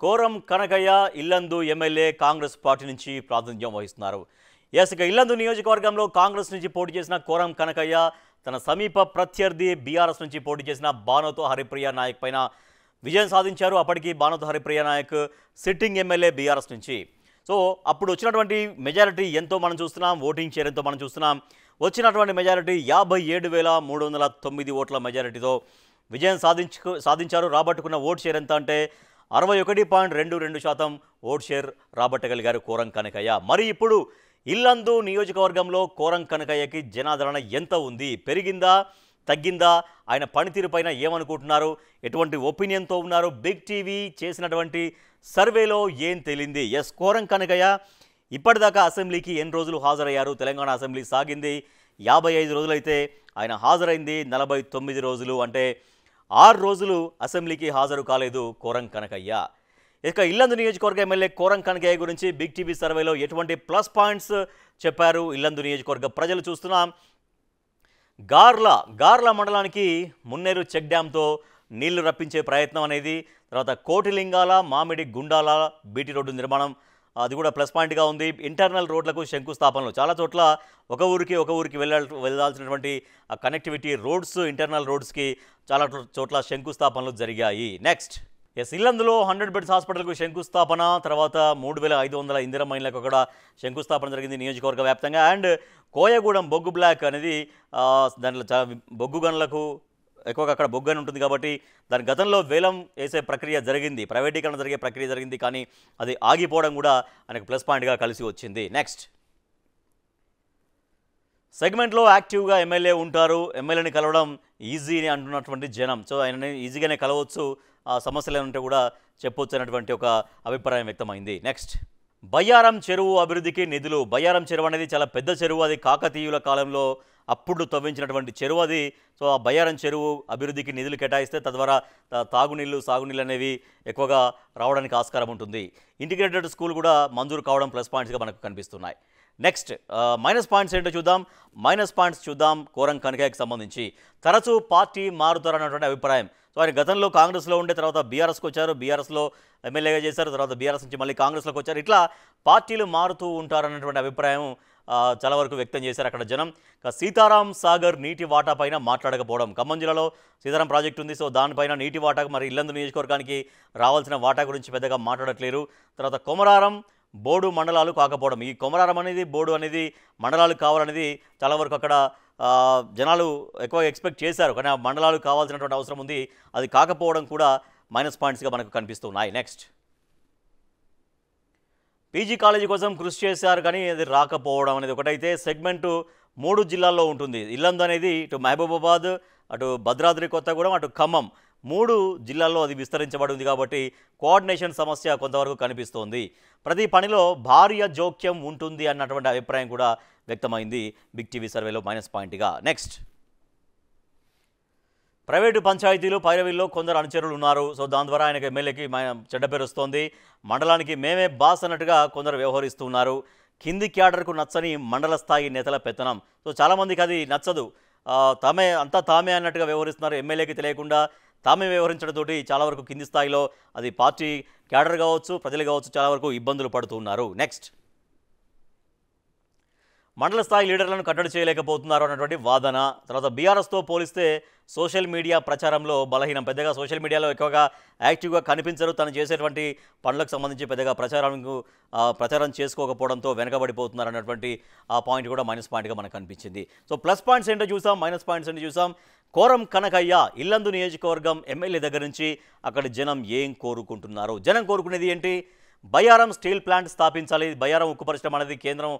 Quorum Kanakaiah Yellandu MLA Congress party నుంచి ప్రాతినిధ్యం వహిస్తున్నారు. ఇక ఇల్లందు నియోజకవర్గంలో కాంగ్రెస్ నుంచి పోటీ చేసిన కోరం కనకయ్య తన సమీప ప్రత్యర్థి బీఆర్ఎస్ నుంచి పోటీ చేసిన బానోతు హరిప్రియ నాయక్ పైన విజయం సాధించారు. అప్పటికి Banoth Haripriya Nayak sitting MLA BRS నుంచి. సో అప్పుడు వచ్చినటువంటి మెజారిటీ ఎంతో మనం చూస్తున్నాం, ఓటింగ్ షేర్ ఎంతో మనం చూస్తున్నాం. వచ్చినటువంటి మెజారిటీ 57,309 ఓట్ల మెజారిటీతో విజయం సాధించారు. రాబట్టుకున్న ఓట్ షేర్ ఎంత అంటే 61.22% ఓట్ షేర్ రాబట్టగలిగారు కోరం కనకయ్య. మరి ఇప్పుడు ఇల్లందు నియోజకవర్గంలో కోరం కనకయ్యకి జనాదరణ ఎంత ఉంది? పెరిగిందా, తగ్గిందా? ఆయన పనితీరుపైన ఏమనుకుంటున్నారు? ఎటువంటి ఒపీనియన్తో ఉన్నారు? బిగ్ టీవీ చేసినటువంటి సర్వేలో ఏం తేలింది? కోరం కనకయ్య ఇప్పటిదాకా అసెంబ్లీకి ఎన్ని రోజులు హాజరయ్యారు? తెలంగాణ అసెంబ్లీ సాగింది 55 రోజులైతే ఆయన హాజరైంది 49 రోజులు. అంటే 6 రోజులు అసెంబ్లీకి హాజరు కాలేదు కోరం కనకయ్య. ఇక ఇల్లందు నియోజకవర్గ ఎమ్మెల్యే కోరం కనకయ్య గురించి బిగ్ టీవీ సర్వేలో ఎటువంటి ప్లస్ పాయింట్స్ చెప్పారు ఇల్లందు నియోజకవర్గ ప్రజలు? చూస్తున్నాం. గార్ల మండలానికి మున్నేరు చెక్ డ్యాంతో నీళ్లు రప్పించే ప్రయత్నం అనేది, తర్వాత కోటిలింగాల మామిడి గుండాల బీటీ రోడ్డు నిర్మాణం, అది కూడా ప్లస్ పాయింట్గా ఉంది. ఇంటర్నల్ రోడ్లకు శంకుస్థాపనలు, చాలా చోట్ల ఒక ఊరికి వెళ్ళాల్సినటువంటి కనెక్టివిటీ రోడ్స్, ఇంటర్నల్ రోడ్స్కి చాలా చోట్ల శంకుస్థాపనలు జరిగాయి. నెక్స్ట్ ఇల్లందులో 100 బెడ్స్ హాస్పిటల్కు శంకుస్థాపన, తర్వాత 3,500 ఇందిరమ్మ ఇళ్లకు కూడా శంకుస్థాపన జరిగింది నియోజకవర్గ వ్యాప్తంగా. అండ్ కోయగూడెం బొగ్గు బ్లాక్ అనేది దాంట్లో బొగ్గు గనులకు ఎక్కువగా అక్కడ బొగ్గు అని ఉంటుంది కాబట్టి దాని గతంలో వేలం వేసే ప్రక్రియ జరిగింది, ప్రైవేటీకరణ జరిగే ప్రక్రియ జరిగింది. కానీ అది ఆగిపోవడం కూడా ఆయనకు ప్లస్ పాయింట్గా కలిసి వచ్చింది. నెక్స్ట్ సెగ్మెంట్లో యాక్టివ్గా ఎమ్మెల్యే ఉంటారు, ఎమ్మెల్యేని కలవడం ఈజీ అని అంటున్నటువంటి జనం. సో ఆయనని ఈజీగానే కలవచ్చు, సమస్యలు ఏమంటే కూడా చెప్పొచ్చు అనేటువంటి ఒక అభిప్రాయం వ్యక్తమైంది. నెక్స్ట్ బయ్యారం చెరువు అభివృద్ధికి నిధులు. బయ్యారం చెరువు అనేది చాలా పెద్ద చెరువు, అది కాకతీయుల కాలంలో అప్పుడు తవ్వించినటువంటి చెరువు అది. సో ఆ బయ్యారం చెరువు అభివృద్ధికి నిధులు కేటాయిస్తే తద్వారా తాగునీళ్ళు, సాగునీళ్ళు అనేవి ఎక్కువగా రావడానికి ఆస్కారం ఉంటుంది. ఇంటిగ్రేటెడ్ స్కూల్ కూడా మంజూరు కావడం ప్లస్ పాయింట్స్గా మనకు కనిపిస్తున్నాయి. నెక్స్ట్ మైనస్ పాయింట్స్ ఏంటో చూద్దాం. మైనస్ పాయింట్స్ చూద్దాం కోరం కనకయ్యకి సంబంధించి. తరచూ పార్టీ మారుతారన్నటువంటి అభిప్రాయం. సో ఆయన గతంలో కాంగ్రెస్లో ఉండే తర్వాత బీఆర్ఎస్కి వచ్చారు, బీఆర్ఎస్లో ఎమ్మెల్యేగా చేశారు, తర్వాత బీఆర్ఎస్ నుంచి మళ్ళీ కాంగ్రెస్లోకి వచ్చారు. ఇట్లా పార్టీలు మారుతూ ఉంటారన్నటువంటి అభిప్రాయం చాలా వరకు వ్యక్తం చేశారు అక్కడ జనం. సీతారాం సాగర్ నీటి వాటా పైన మాట్లాడకపోవడం. ఖమ్మం జిల్లాలో సీతారాం ప్రాజెక్టు ఉంది, సో దానిపైన నీటి వాటా, మరి ఇల్లందు నియోజకవర్గానికి రావాల్సిన వాటా గురించి పెద్దగా మాట్లాడట్లేరు. తర్వాత కొమరారం బోర్డు మండలాలు కాకపోవడం. ఈ కొమరారం అనేది బోర్డు అనేది మండలాలు కావాలనేది చాలా వరకు అక్కడ జనాలు ఎక్కువ ఎక్స్పెక్ట్ చేశారు, కానీ ఆ మండలాలు కావాల్సినటువంటి అవసరం ఉంది, అది కాకపోవడం కూడా మైనస్ పాయింట్స్గా మనకు కనిపిస్తున్నాయి. నెక్స్ట్ పీజీ కాలేజీ కోసం కృషి చేశారు కానీ అది రాకపోవడం అనేది ఒకటైతే. సెగ్మెంటు 3 జిల్లాల్లో ఉంటుంది. ఇల్లందు అనేది ఇటు మహబూబాబాద్, అటు భద్రాద్రి కొత్తగూడెం, అటు ఖమ్మం 3 జిల్లాల్లో అది విస్తరించబడి ఉంది కాబట్టి కోఆర్డినేషన్ సమస్య కొంతవరకు కనిపిస్తోంది. ప్రతి పనిలో భారీ జోక్యం ఉంటుంది అన్నటువంటి అభిప్రాయం కూడా వ్యక్తమైంది బిగ్ టీవీ సర్వేలో మైనస్ పాయింట్గా. నెక్స్ట్ ప్రైవేటు పంచాయతీలు పైరవీల్లో కొందరు అనుచరులు ఉన్నారు. సో దాని ద్వారా ఆయనకు ఎమ్మెల్యేకి చెడ్డ పేరు వస్తోంది. మండలానికి మేమే బాస్ అన్నట్టుగా కొందరు వ్యవహరిస్తున్నారు. కింది క్యాడర్కు నచ్చని మండల స్థాయి నేతల పెత్తనం. సో చాలామందికి అది నచ్చదు, తామే అన్నట్టుగా వ్యవహరిస్తున్నారు. ఎమ్మెల్యేకి తెలియకుండా తామే వ్యవహరించడంతో చాలా వరకు కింది స్థాయిలో అది పార్టీ క్యాడర్ కావచ్చు, ప్రజలు కావచ్చు, చాలా వరకు ఇబ్బందులు పడుతున్నారు. నెక్స్ట్ మండల స్థాయి లీడర్లను కట్టడి చేయలేకపోతున్నారు అన్నటువంటి వాదన. తర్వాత బీఆర్ఎస్తో పోలిస్తే సోషల్ మీడియా ప్రచారంలో బలహీనం. పెద్దగా సోషల్ మీడియాలో ఎక్కువగా యాక్టివ్గా కనిపించరు. తను చేసేటువంటి పనులకు సంబంధించి పెద్దగా ప్రచారం చేసుకోకపోవడంతో వెనకబడిపోతున్నారు అన్నటువంటి ఆ పాయింట్ కూడా మైనస్ పాయింట్గా మనకు కనిపించింది. సో ప్లస్ పాయింట్స్ ఏంటో చూసాం, మైనస్ పాయింట్స్ ఏంటో చూసాం. కోరం కనకయ్య ఇల్లందు నియోజకవర్గం ఎమ్మెల్యే దగ్గర నుంచి అక్కడి జనం ఏం కోరుకుంటున్నారు? జనం కోరుకునేది ఏంటి? బయ్యారం స్టీల్ ప్లాంట్ స్థాపించాలి. బయ్యారం ఉక్కు పరిశ్రమ అనేది కేంద్రం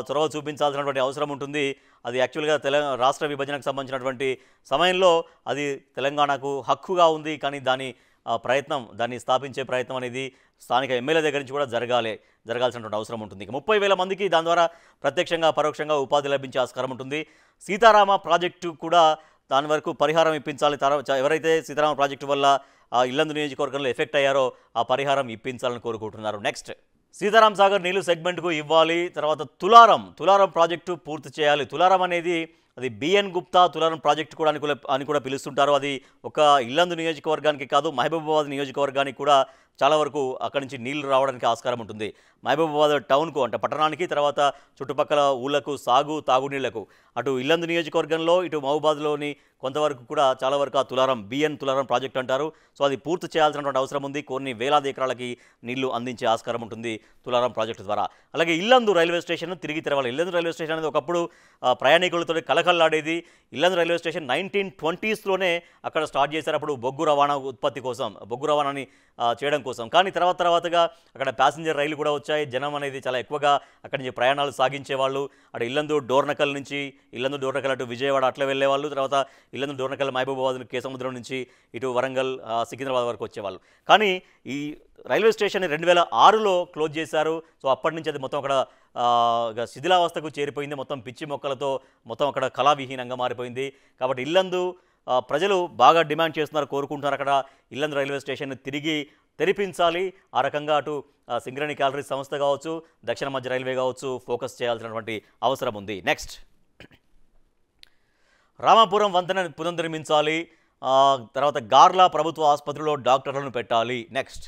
చొరవ చూపించాల్సినటువంటి అవసరం ఉంటుంది. అది యాక్చువల్గా రాష్ట్ర విభజనకు సంబంధించినటువంటి సమయంలో అది తెలంగాణకు హక్కుగా ఉంది, కానీ దాన్ని స్థాపించే ప్రయత్నం అనేది స్థానిక ఎమ్మెల్యే దగ్గర నుంచి కూడా జరగాల్సినటువంటి అవసరం ఉంటుంది. 30,000 మందికి దాని ద్వారా ప్రత్యక్షంగా పరోక్షంగా ఉపాధి లభించే ఆస్కారం ఉంటుంది. సీతారామ ప్రాజెక్టు కూడా దాని వరకు పరిహారం ఇప్పించాలి. ఎవరైతే సీతారామ ప్రాజెక్టు వల్ల ఇల్లందు నియోజకవర్గంలో ఎఫెక్ట్ అయ్యారో ఆ పరిహారం ఇప్పించాలని కోరుకుంటున్నారు. నెక్స్ట్ సీతారాం సాగర్ నీళ్లు సెగ్మెంట్కు ఇవ్వాలి. తర్వాత తులారం ప్రాజెక్టు పూర్తి చేయాలి. తులారం అనేది అది బిఎన్ గుప్తా తులారం ప్రాజెక్టు కూడా అని కూడా పిలుస్తుంటారు. అది ఒక ఇల్లందు నియోజకవర్గానికి కాదు, మహబూబాబాద్ నియోజకవర్గానికి కూడా చాలా వరకు అక్కడి నుంచి నీళ్లు రావడానికి ఆస్కారం ఉంటుంది. మహబూబాబాద్ టౌన్కు అంటే పట్టణానికి, తర్వాత చుట్టుపక్కల ఊళ్ళకు తాగునీళ్లకు అటు ఇల్లందు నియోజకవర్గంలో ఇటు మహబూబాబాద్లోని కొంతవరకు కూడా చాలా వరకు ఆ బిఎన్ తులారం ప్రాజెక్ట్ అంటారు. సో అది పూర్తి చేయాల్సినటువంటి అవసరం ఉంది. కొన్ని వేలాది ఎకరాలకి నీళ్లు అందించే ఆస్కారం ఉంటుంది తులారం ప్రాజెక్టు ద్వారా. అలాగే ఇల్లందు రైల్వే స్టేషన్ తిరిగి తెరవాలి. ఇల్లందు రైల్వే స్టేషన్ అనేది ఒకప్పుడు ప్రయాణికులతో కలకల్లాడేది. ఇల్లందు రైల్వే స్టేషన్ 1920స్లోనే అక్కడ స్టార్ట్ చేశారు. అప్పుడు బొగ్గు రవాణా ఉత్పత్తి కోసం, బొగ్గు రవాణాని చేయడం కోసం. కానీ తర్వాతగా అక్కడ ప్యాసింజర్ రైలు కూడా వచ్చాయి. జనం అనేది చాలా ఎక్కువగా అక్కడి నుంచి ప్రయాణాలు సాగించేవాళ్ళు. అటు ఇల్లందు డోర్నకల్ నుంచి అటు విజయవాడ అట్లా వెళ్ళేవాళ్ళు. తర్వాత ఇల్లందు డోర్నకల్ మహబూబాబాద్ కేసముద్రం నుంచి ఇటు వరంగల్ సికింద్రాబాద్ వరకు వచ్చేవాళ్ళు. కానీ ఈ రైల్వే స్టేషన్ 2006లో క్లోజ్ చేశారు. సో అప్పటి నుంచి అది మొత్తం అక్కడ శిథిలావస్థకు చేరిపోయింది. మొత్తం పిచ్చి మొక్కలతో మొత్తం అక్కడ కళావిహీనంగా మారిపోయింది. కాబట్టి ఇల్లందు ప్రజలు బాగా డిమాండ్ చేస్తున్నారు, కోరుకుంటున్నారు. అక్కడ ఇల్లందు రైల్వే స్టేషన్ తిరిగి తెరిపించాలి. ఆ రకంగా అటు సింగరేణి క్యాలరీస్ సంస్థ కావచ్చు, దక్షిణ మధ్య రైల్వే కావచ్చు, ఫోకస్ చేయాల్సినటువంటి అవసరం ఉంది. నెక్స్ట్, రామాపురం వంతెన పునర్నిర్మించాలి. తర్వాత గార్లా ప్రభుత్వ ఆసుపత్రిలో డాక్టర్లను పెట్టాలి. నెక్స్ట్,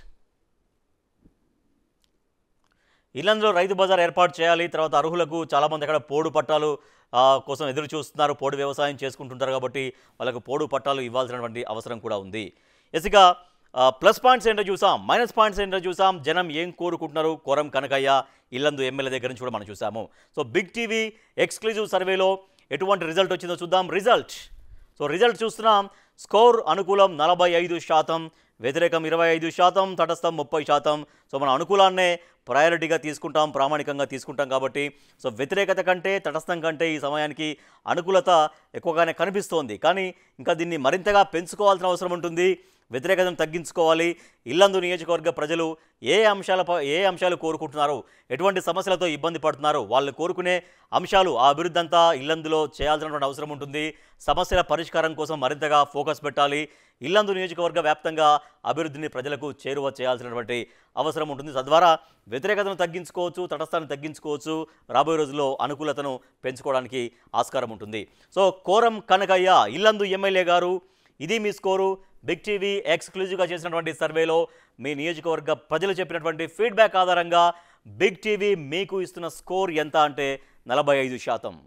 ఇల్లందులో రైతు బజార్ ఏర్పాటు చేయాలి. తర్వాత అర్హులకు చాలామంది అక్కడ పోడు పట్టాలు కోసం ఎదురు చూస్తున్నారు. పోడు వ్యవసాయం చేసుకుంటుంటారు కాబట్టి వాళ్ళకు పోడు పట్టాలు ఇవ్వాల్సినటువంటి అవసరం కూడా ఉంది. ఇక ప్లస్ పాయింట్స్ ఏంటో చూసాం, మైనస్ పాయింట్స్ ఏంటో చూసాం. జనం ఏం కోరుకుంటున్నారు, కోరం కనకయ్య ఇల్లందు ఎమ్మెల్యే దగ్గర నుంచి కూడా మనం చూసాము. సో బిగ్ టీవీ ఎక్స్క్లూజివ్ సర్వేలో ఎటువంటి రిజల్ట్ వచ్చిందో చూద్దాం. రిజల్ట్ చూస్తున్నాం. స్కోర్ అనుకూలం 45%, వ్యతిరేకం 25%, తటస్థం 30%. సో మన అనుకూలాన్నే ప్రయారిటీగా తీసుకుంటాం, ప్రామాణికంగా తీసుకుంటాం కాబట్టి సో వ్యతిరేకత కంటే, తటస్థం కంటే ఈ సమయానికి అనుకూలత ఎక్కువగానే కనిపిస్తోంది. కానీ ఇంకా దీన్ని మరింతగా పెంచుకోవాల్సిన అవసరం ఉంటుంది. వ్యతిరేకతను తగ్గించుకోవాలి. ఇల్లందు నియోజకవర్గ ప్రజలు ఏ అంశాలు కోరుకుంటున్నారు, ఎటువంటి సమస్యలతో ఇబ్బంది పడుతున్నారు, వాళ్ళు కోరుకునే అంశాలు, ఆ అభివృద్ధి అంతా ఇల్లందులో చేయాల్సినటువంటి అవసరం ఉంటుంది. సమస్యల పరిష్కారం కోసం మరింతగా ఫోకస్ పెట్టాలి. ఇల్లందు నియోజకవర్గ వ్యాప్తంగా అభివృద్ధిని ప్రజలకు చేరువ చేయాల్సినటువంటి అవసరం ఉంటుంది. తద్వారా వ్యతిరేకతను తగ్గించుకోవచ్చు, తటస్థాన్ని తగ్గించుకోవచ్చు. రాబోయే రోజుల్లో అనుకూలతను పెంచుకోవడానికి ఆస్కారం ఉంటుంది. సో కోరం కనకయ్య ఇల్లందు ఎమ్మెల్యే గారు, ఇది మీ స్కోరు. బిగ్ టీవీ ఎక్స్క్లూజివ్గా చేసినటువంటి సర్వేలో మీ నియోజకవర్గ ప్రజలు చెప్పినటువంటి ఫీడ్బ్యాక్ ఆధారంగా బిగ్ టీవీ మీకు ఇస్తున్న స్కోర్ ఎంత అంటే 45%.